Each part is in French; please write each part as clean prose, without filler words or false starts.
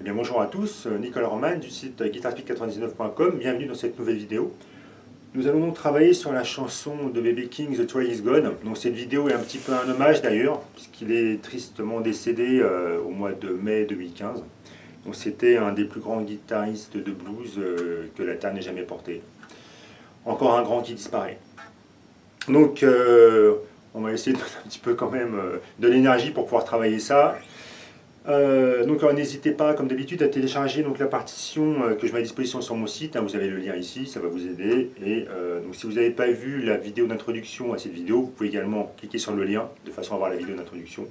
Eh bien, bonjour à tous, Nicolas Roman du site guitarspeak99.com, bienvenue dans cette nouvelle vidéo. Nous allons donc travailler sur la chanson de B.B. King, The Try Is Gone. Donc cette vidéo est un petit peu un hommage d'ailleurs, puisqu'il est tristement décédé au mois de mai 2015. Donc c'était un des plus grands guitaristes de blues que la terre n'ait jamais porté. Encore un grand qui disparaît. Donc on va essayer de mettre un petit peu quand même de l'énergie pour pouvoir travailler ça. Donc n'hésitez pas, comme d'habitude, à télécharger donc, la partition que je mets à disposition sur mon site. Vous avez le lien ici, ça va vous aider. Et donc, si vous n'avez pas vu la vidéo d'introduction à cette vidéo, vous pouvez également cliquer sur le lien de façon à voir la vidéo d'introduction.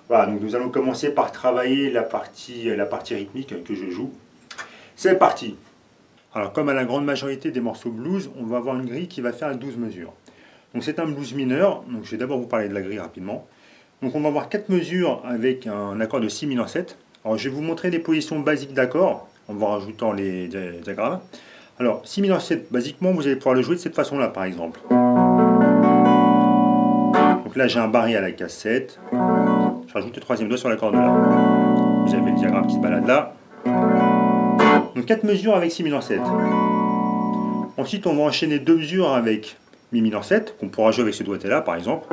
Voilà, donc nous allons commencer par travailler la partie rythmique que je joue. C'est parti! Alors, comme à la grande majorité des morceaux blues, on va avoir une grille qui va faire 12 mesures. Donc c'est un blues mineur, donc je vais d'abord vous parler de la grille rapidement. Donc on va avoir 4 mesures avec un accord de Si mineur 7. Alors je vais vous montrer les positions basiques d'accords en vous rajoutant les diagrammes. Alors Si mineur 7, basiquement vous allez pouvoir le jouer de cette façon là par exemple. Donc là j'ai un barré à la case 7. Je rajoute le troisième doigt sur l'accord de La. Vous avez le diagramme qui se balade là. Donc 4 mesures avec Si mineur 7. Ensuite on va enchaîner 2 mesures avec Mi mineur 7, qu'on pourra jouer avec ce doigté là par exemple.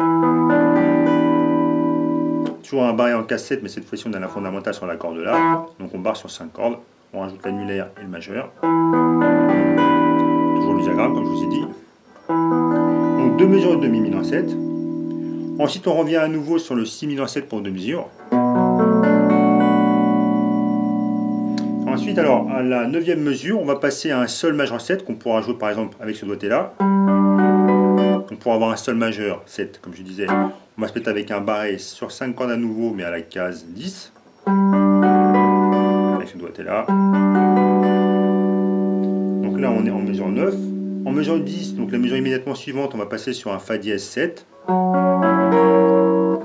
Toujours un barré en case 7, mais cette fois-ci on a la fondamentale sur l'accord de La. Donc on barre sur 5 cordes. On rajoute l'annulaire et le majeur. Toujours le diagramme, comme je vous ai dit. Donc 2 mesures de Mi mineur 7. Ensuite on revient à nouveau sur le Si mineur 7 pour 2 mesures. Ensuite, alors, à la 9e mesure, on va passer à un Sol majeur 7, qu'on pourra jouer par exemple avec ce doigté là. Donc pour avoir un Sol majeur 7, comme je disais, on va se mettre avec un barré sur 5 cordes à nouveau, mais à la case 10. Avec ce doigté là. Donc là, on est en mesure 9. En mesure 10, donc la mesure immédiatement suivante, on va passer sur un Fa dièse 7.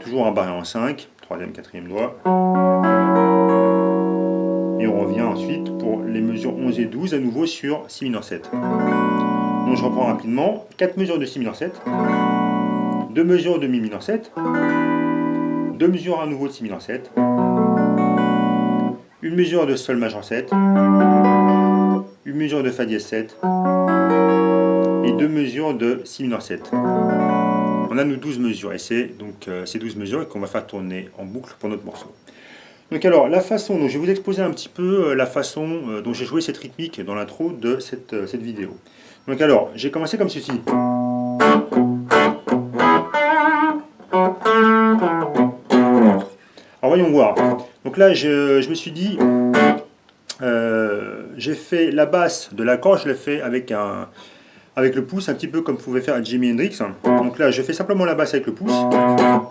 Toujours un barré en 5, 3e, 4e doigt. Et on revient ensuite pour les mesures 11 et 12 à nouveau sur Si mineur 7. Donc je reprends rapidement. 4 mesures de Si mineur 7. 2 mesures de Mi mineur 7. 2 mesures à nouveau de Si mineur 7. Une mesure de Sol majeur 7. Une mesure de Fa dièse 7. Et 2 mesures de Si mineur 7. On a nos 12 mesures et c'est donc ces 12 mesures qu'on va faire tourner en boucle pour notre morceau. Donc alors, la façon, donc je vais vous exposer un petit peu la façon dont j'ai joué cette rythmique dans l'intro de cette vidéo. Donc alors, j'ai commencé comme ceci. Alors voyons voir. Donc là, je me suis dit, j'ai fait la basse de l'accord, je l'ai fait avec le pouce, un petit peu comme pouvait faire Jimi Hendrix. Donc là, je fais simplement la basse avec le pouce.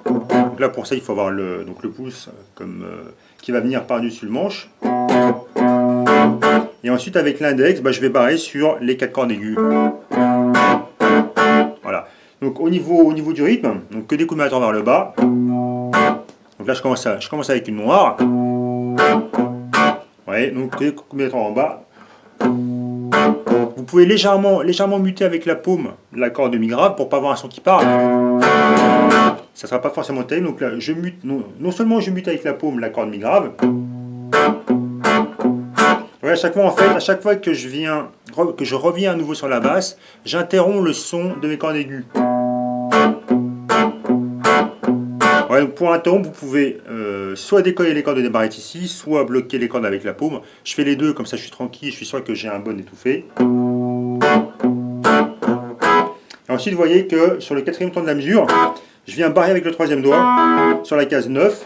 Donc là, pour ça, il faut avoir le pouce comme, qui va venir par-dessus le manche. Et ensuite, avec l'index, je vais barrer sur les 4 cordes aiguës. Voilà. Donc au niveau du rythme, donc que des coups de main vers le bas. Donc là, je commence avec une noire. Ouais, donc que des coups de main en bas. Vous pouvez légèrement muter avec la paume l'accord de Mi grave pour pas avoir un son qui part. Ça sera pas forcément terrible. Donc là, je mute, non seulement je mute avec la paume l'accord de Mi grave. Ouais, à chaque fois que je reviens à nouveau sur la basse, j'interromps le son de mes cordes aiguës. Ouais, donc pour interrompre, vous pouvez soit décoller les cordes des barrettes ici, soit bloquer les cordes avec la paume. Je fais les deux, comme ça je suis tranquille, je suis sûr que j'ai un bon étouffé. Et ensuite, vous voyez que sur le 4e temps de la mesure, je viens barrer avec le 3e doigt sur la case 9.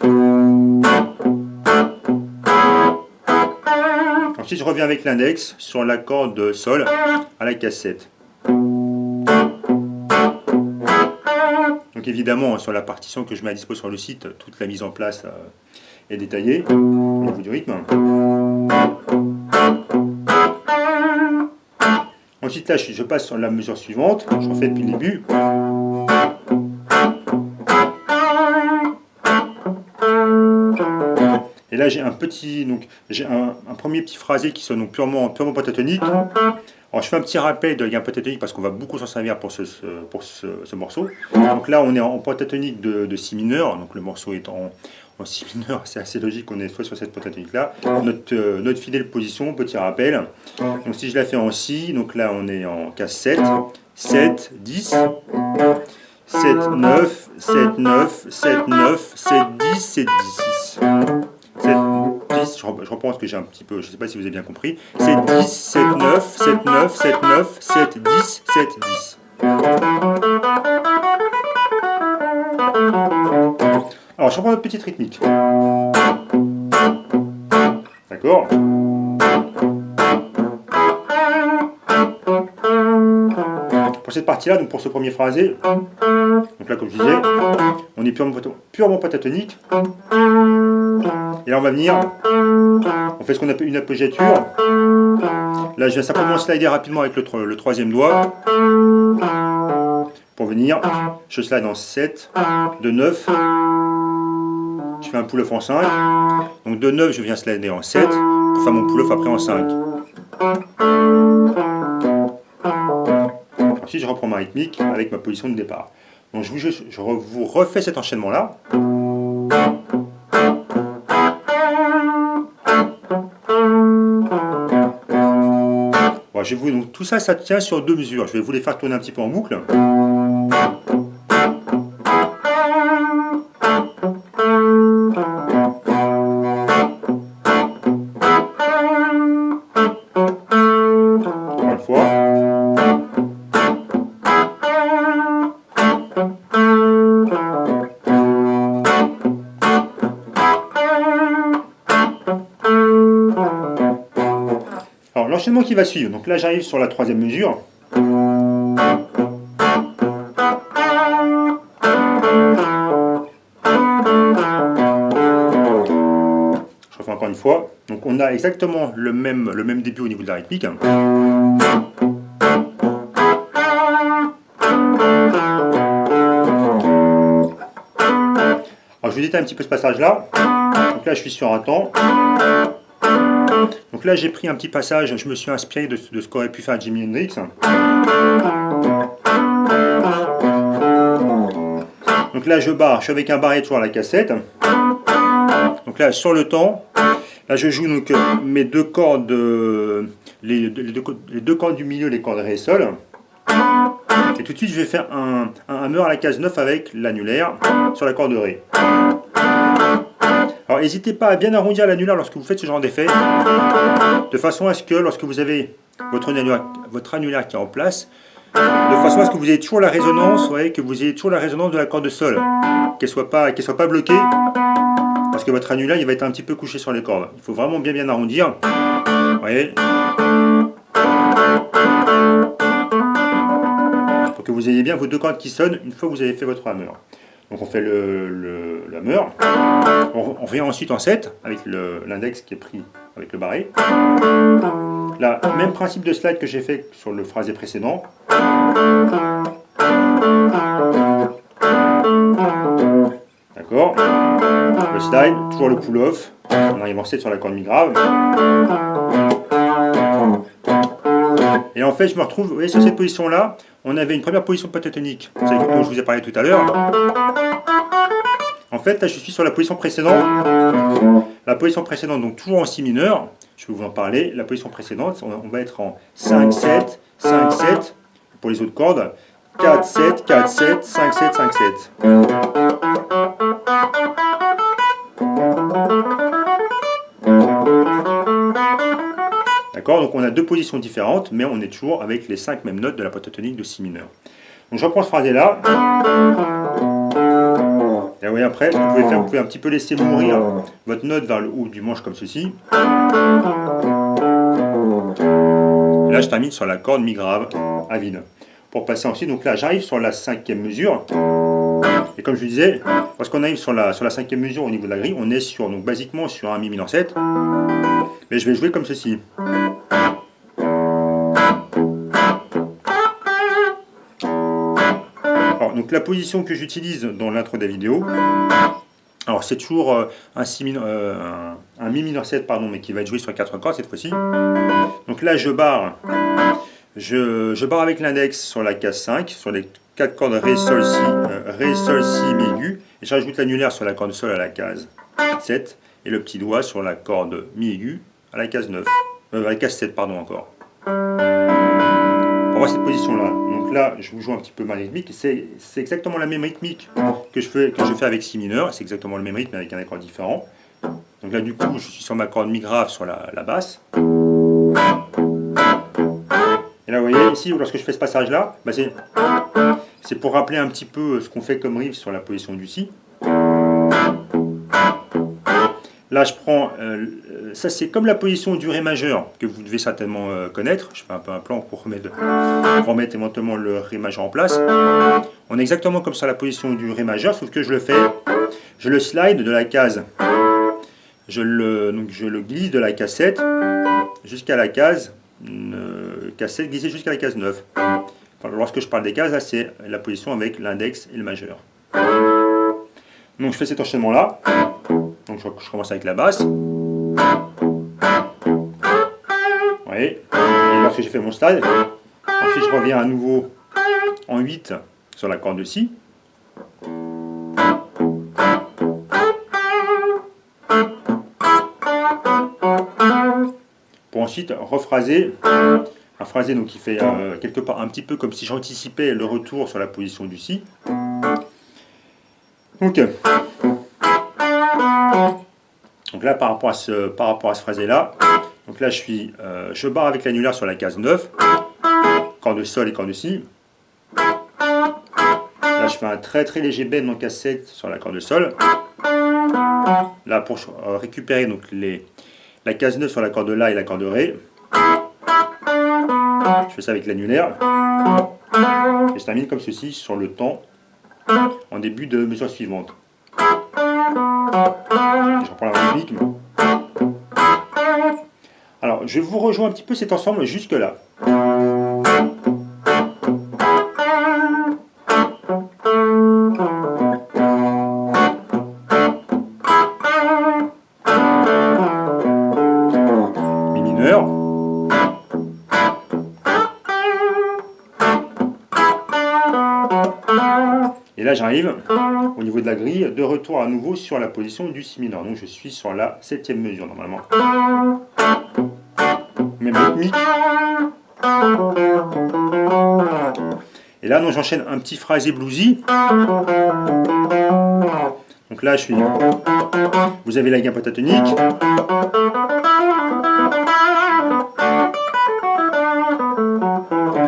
Ensuite, je reviens avec l'index sur l'accord de Sol à la case 7. Donc évidemment, sur la partition que je mets à disposition sur le site, toute la mise en place est détaillée au niveau du rythme. Ensuite, là, je passe sur la mesure suivante. Je refais depuis le début. Et là, j'ai un premier petit phrasé qui sonne donc purement pentatonique. Alors, je fais un petit rappel de gamme pentatonique parce qu'on va beaucoup s'en servir pour ce morceau. Donc là, on est en pentatonique de Si mineur, donc le morceau est en en si mineur, c'est assez logique qu'on soit sur cette pentatonique là. Notre fidèle position, petit rappel. Donc si je la fais en si, donc là on est en case 7, 7, 10, 7, 9, 7, 9, 7, 9, 7, 10, 7, 10, 6. 7, 10, je reprends parce que j'ai un petit peu, je ne sais pas si vous avez bien compris. 7, 10, 7, 9, 7, 9, 7, 9, 7, 10, 7, 10. Alors je reprends notre petite rythmique. D'accord? Pour cette partie-là, donc pour ce premier phrasé, donc là comme je disais, on est purement pentatonique. Et là on va venir, on fait ce qu'on appelle une appoggiature. Là je viens simplement slider rapidement avec le troisième doigt. Pour venir, je slide en 7, de 9, je fais un pull-off en 5. Donc de 9 je viens slider en 7, pour faire mon pull-off après en 5. Ensuite je reprends ma rythmique avec ma position de départ. Donc je vous refais cet enchaînement là. Bon, donc, tout ça, ça tient sur 2 mesures. Je vais vous les faire tourner un petit peu en boucle. Encore une fois. Alors l'enchaînement qui va suivre, donc là j'arrive sur la troisième mesure. Je refais encore une fois. Donc on a exactement le même début au niveau de la rythmique. Alors je vous détaille un petit peu ce passage là. Donc là je suis sur un temps. Donc là j'ai pris un petit passage, je me suis inspiré de ce qu'aurait pu faire Jimi Hendrix. Donc là je suis avec un barré toujours à la cassette. Donc là sur le temps, là je joue donc mes deux cordes, les deux cordes du milieu, les cordes Ré et Sol. Et tout de suite je vais faire un hammer à la case 9 avec l'annulaire sur la corde Ré. Alors n'hésitez pas à bien arrondir l'annulaire lorsque vous faites ce genre d'effet, de façon à ce que lorsque vous avez votre annulaire qui est en place, de façon à ce que vous ayez toujours la résonance, que vous ayez toujours la résonance de la corde Sol, qu'elle soit pas bloquée, parce que votre annulaire il va être un petit peu couché sur les cordes. Il faut vraiment bien arrondir. Vous voyez, pour que vous ayez bien vos deux cordes qui sonnent une fois que vous avez fait votre hammer. Donc on fait le hammer, on revient ensuite en 7 avec l'index qui est pris avec le barré. Là, même principe de slide que j'ai fait sur le phrasé précédent. D'accord. Le slide, toujours le pull-off, on arrive en 7 sur la corde mi grave. Et en fait je me retrouve, vous voyez, sur cette position là, on avait une première position pentatonique, c'est dont je vous ai parlé tout à l'heure. En fait là je suis sur la position précédente. La position précédente, donc toujours en si mineur, je vais vous en parler. La position précédente, on va être en 5, 7, 5, 7, pour les autres cordes, 4, 7, 4, 7, 5, 7, 5, 7. D'accord, donc on a deux positions différentes, mais on est toujours avec les 5 mêmes notes de la pentatonique de si mineur. Donc je reprends ce phrasé là. Et oui, après, ce que vous pouvez faire, vous pouvez un petit peu laisser mourir votre note vers le haut du manche comme ceci. Et là, je termine sur la corde mi grave à vide. Pour passer ensuite, donc là, j'arrive sur la 5e mesure. Et comme je vous disais, lorsqu'on arrive sur la 5e mesure au niveau de la grille, on est sur, donc basiquement sur un mi mineur 7. Mais je vais jouer comme ceci. Alors, donc la position que j'utilise dans l'intro de la vidéo, alors c'est toujours un mi mineur 7 pardon, mais qui va être joué sur 4 cordes cette fois-ci. Donc là je barre avec l'index sur la case 5, sur les 4 cordes Ré, Sol, Si, mi aigu, Et je rajoute l'annulaire sur la corde sol à la case 7 et le petit doigt sur la corde mi aiguë à la case 9. À la case 7, pardon, encore. Pour voir cette position-là. Donc là, je vous joue un petit peu ma rythmique. C'est exactement la même rythmique que je fais avec si mineur. C'est exactement le même rythme avec un accord différent. Donc là, du coup, je suis sur ma corde mi grave sur la basse. Et là, vous voyez, ici, lorsque je fais ce passage-là, bah c'est pour rappeler un petit peu ce qu'on fait comme riff sur la position du si. Là, je prends, ça c'est comme la position du ré majeur, que vous devez certainement connaître. Je fais un peu un plan pour remettre éventuellement le ré majeur en place. On est exactement comme ça la position du ré majeur, sauf que je le slide de la case, je le glisse de la case 7 jusqu'à la case 7, glisser jusqu'à la case 9. Enfin, lorsque je parle des cases, là c'est la position avec l'index et le majeur. Donc je fais cet enchaînement là. Donc je commence avec la basse. Vous voyez. Et lorsque j'ai fait mon slide, ensuite je reviens à nouveau en 8 sur la corde de si. Pour ensuite rephraser. Un phrasé donc, qui fait quelque part un petit peu comme si j'anticipais le retour sur la position du si. Donc là, par rapport à ce phrasé-là, donc là je barre avec l'annulaire sur la case 9, corde de sol et corde de si. Là, je fais un très très léger bend en case 7 sur la corde de sol. Là, pour récupérer donc la case 9 sur la corde de la et la corde de ré. Je fais ça avec l'annulaire. Et je termine comme ceci sur le temps en début de mesure suivante. Je reprends la rythmique. Alors, je vous rejoins un petit peu cet ensemble jusque là. Mi mineur. Et là, j'arrive au niveau de la grille, de retour à nouveau sur la position du si mineur. Donc je suis sur la 7e mesure normalement. Même rythmique. Et là, j'enchaîne un petit phrasé bluesy. Donc là, vous avez la gamme pentatonique.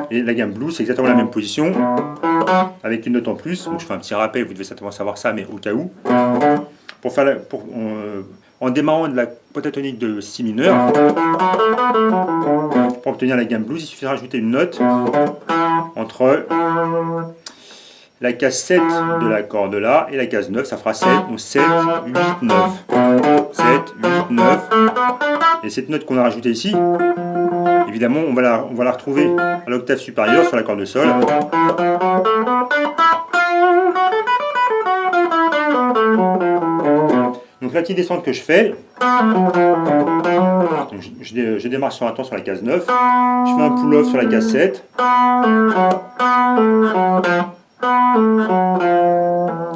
Et la gamme blues, c'est exactement la même position, avec une note en plus. Donc je fais un petit rappel, vous devez certainement savoir ça, mais au cas où. En démarrant de la pentatonique de si mineur, pour obtenir la gamme blues, il suffit de rajouter une note entre la case 7 de la corde là et la case 9, ça fera 7, donc 7, 8, 9. 7, 8, 9. Et cette note qu'on a rajoutée ici, évidemment, on va la retrouver à l'octave supérieure sur la corde de sol. Donc la petite descente que je fais, donc je démarre sur un temps sur la case 9, je fais un pull-off sur la case 7,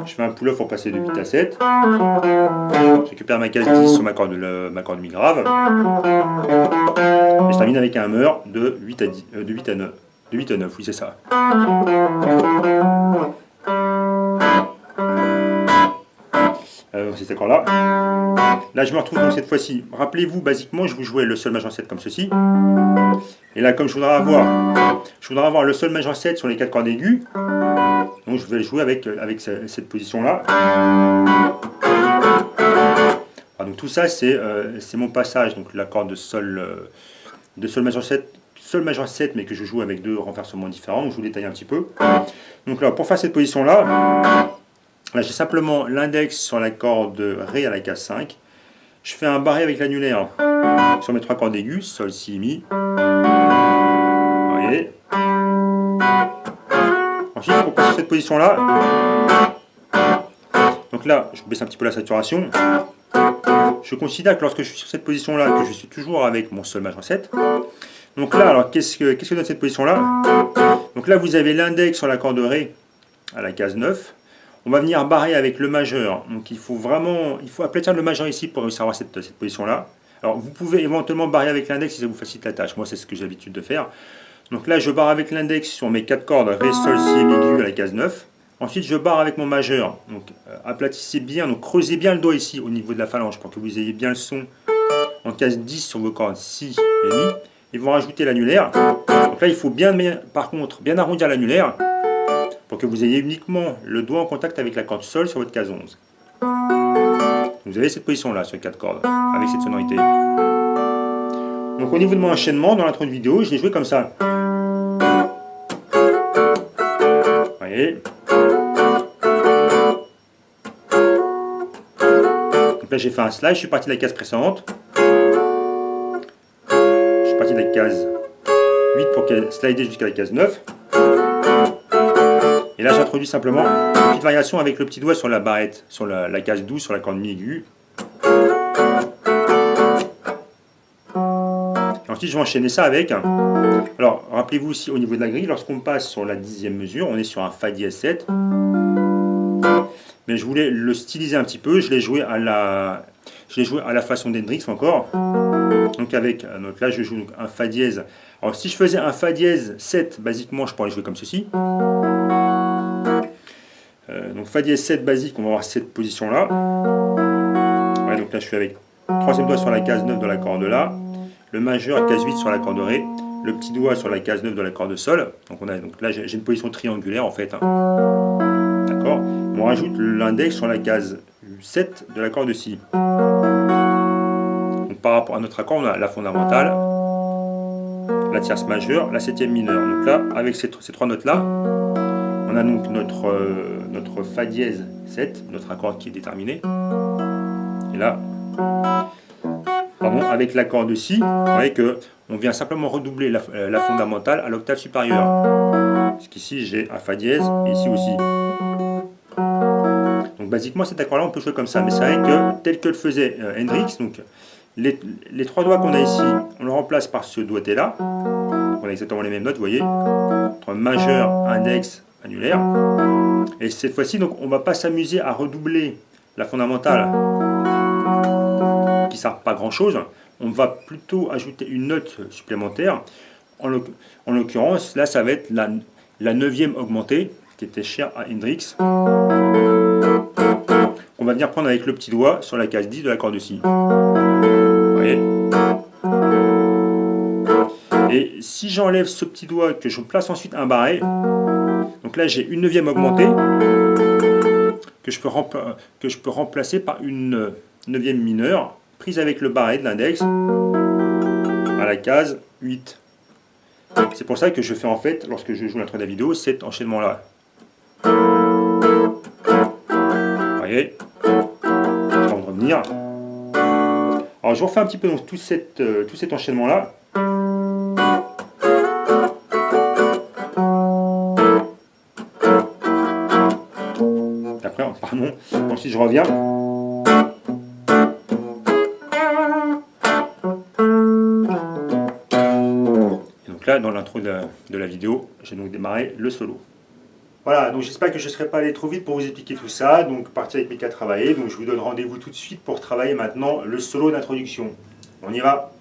je fais un pull-off pour passer de 8 à 7, je récupère ma case 10 sur ma corde mi grave, et je termine avec un hammer de 8 à 9, oui c'est ça. Cet accord là. Là je me retrouve donc cette fois-ci. Rappelez-vous, basiquement je vous jouais le sol majeur 7 comme ceci. Et là comme je voudrais avoir le sol majeur 7 sur les 4 cordes aiguës. Donc je vais le jouer avec cette position là. Donc tout ça c'est mon passage, donc l'accord de sol majeur 7. Sol majeur 7 mais que je joue avec deux renversements différents. Donc je vous détaille un petit peu. Donc là pour faire cette position là. Là, j'ai simplement l'index sur la corde Ré à la case 5. Je fais un barré avec l'annulaire sur mes 3 cordes aiguës, Sol, Si, Mi. Vous voyez. Ensuite, pour passer cette position-là, donc là, je baisse un petit peu la saturation. Je considère que lorsque je suis sur cette position-là, que je suis toujours avec mon Sol majeur 7. Donc là, alors qu'est-ce que donne cette position-là? Donc là, vous avez l'index sur la corde Ré à la case 9. On va venir barrer avec le majeur. Donc il faut aplatir le majeur ici pour réussir à avoir cette position-là. Alors vous pouvez éventuellement barrer avec l'index si ça vous facilite la tâche. Moi c'est ce que j'ai l'habitude de faire. Donc là je barre avec l'index sur mes 4 cordes Ré, Sol, Si et Mi aigu à la case 9. Ensuite je barre avec mon majeur. Donc aplatissez bien, donc creusez bien le doigt ici au niveau de la phalange pour que vous ayez bien le son en case 10 sur vos cordes Si et Mi. Et vous rajoutez l'annulaire. Donc là il faut bien, par contre, bien arrondir l'annulaire pour que vous ayez uniquement le doigt en contact avec la corde Sol sur votre case 11. Vous avez cette position là sur 4 cordes avec cette sonorité. Donc au niveau de mon enchaînement, dans l'intro de vidéo, je l'ai joué comme ça. Vous voyez. Donc là j'ai fait un slide, je suis parti de la case précédente. Je suis parti de la case 8 pour slider jusqu'à la case 9. Et là j'introduis simplement une petite variation avec le petit doigt sur la barrette, sur la case 12, sur la corde Mi aiguë. Ensuite, je vais enchaîner ça avec. Alors, rappelez-vous aussi au niveau de la grille, lorsqu'on passe sur la 10e mesure, on est sur un Fa dièse 7. Mais je voulais le styliser un petit peu. Je l'ai joué à la façon d'Hendrix encore. Donc là, je joue un Fa dièse. Alors, si je faisais un Fa dièse 7, basiquement, je pourrais jouer comme ceci. Donc Fa dièse 7 basique, on va avoir cette position-là. Ouais, donc là, je suis avec le 3e doigt sur la case 9 de la corde La. Le majeur case 8 sur la corde Ré, le petit doigt sur la case 9 de la corde Sol. Donc là j'ai une position triangulaire en fait. D'accord. On rajoute l'index sur la case 7 de la corde Si. Donc par rapport à notre accord, on a la fondamentale, la tierce majeure, la 7e mineure. Donc là, avec ces 3 notes là, on a donc notre Fa dièse 7, notre accord qui est déterminé. Et là, avec l'accord de Si, vous voyez qu'on vient simplement redoubler la fondamentale à l'octave supérieure. Parce qu'ici j'ai un Fa dièse et ici aussi. Donc basiquement cet accord-là on peut jouer comme ça, mais c'est vrai que tel que le faisait Hendrix, donc les 3 doigts qu'on a ici, on le remplace par ce doigté-là. On a exactement les mêmes notes, vous voyez, entre majeur, index, annulaire. Et cette fois-ci, donc on ne va pas s'amuser à redoubler la fondamentale qui ne sert pas grand chose. On va plutôt ajouter une note supplémentaire. En l'occurrence, là, ça va être la 9e augmentée, qui était chère à Hendrix. On va venir prendre avec le petit doigt sur la case 10 de la corde Si. Vous voyez. Et si j'enlève ce petit doigt, que je place ensuite un barré, donc là j'ai une 9e augmentée, que je peux remplacer par une 9e mineure, prise avec le barré de l'index à la case 8. C'est pour ça que je fais en fait, lorsque je joue l'intro de la vidéo, cet enchaînement là. Vous voyez, avant de revenir. Alors je vous refais un petit peu donc, tout cet enchaînement là. Après, pardon, ensuite je reviens. Là, dans l'intro de la vidéo, j'ai donc démarré le solo. Voilà, donc j'espère que je ne serai pas allé trop vite pour vous expliquer tout ça. Donc partie rythmique à travailler. Donc je vous donne rendez-vous tout de suite pour travailler maintenant le solo d'introduction. On y va.